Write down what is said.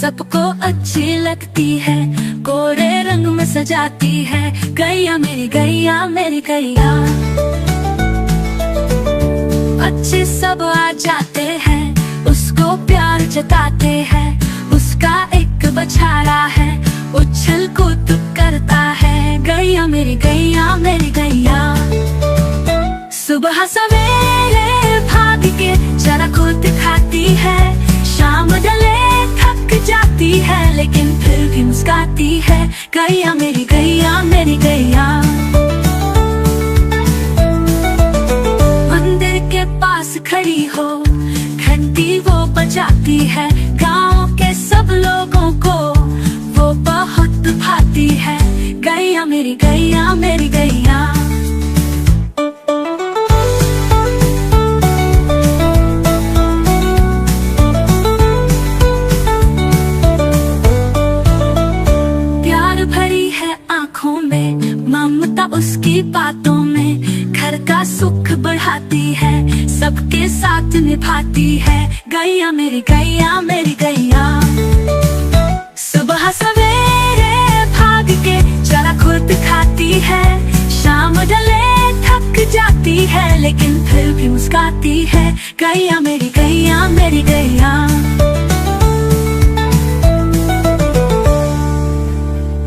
सबको अच्छी लगती है, कोरे रंग में सजाती है। गैया मेरी गैया मेरी गैया। अच्छे सब आ जाते हैं, उसको प्यार जताते हैं। उसका एक बछड़ा है, उछल कूद करता है। गैया मेरी गैया मेरी गैया। सुबह सवेरे भाग के जरा खुद खाती है, शाम ढले थक जाती है, लेकिन फिर भी मुस्काती है। गैया मेरी गैया मेरी गैया। मंदिर के पास खड़ी हो, घंटी वो बजाती है। गांव के सब लोगों को वो बहुत भाती है। गैया मेरी गैया मेरी गैया। भरी है आँखों में, ममता उसकी बातों में। घर का सुख बढ़ाती है, सबके साथ निभाती है। गैया मेरी गैया मेरी गैया। सुबह सवेरे भाग के जरा खुद खाती है, शाम ढले थक जाती है, लेकिन फिर भी मुस्काती है। गैया मेरी गैया मेरी गैया।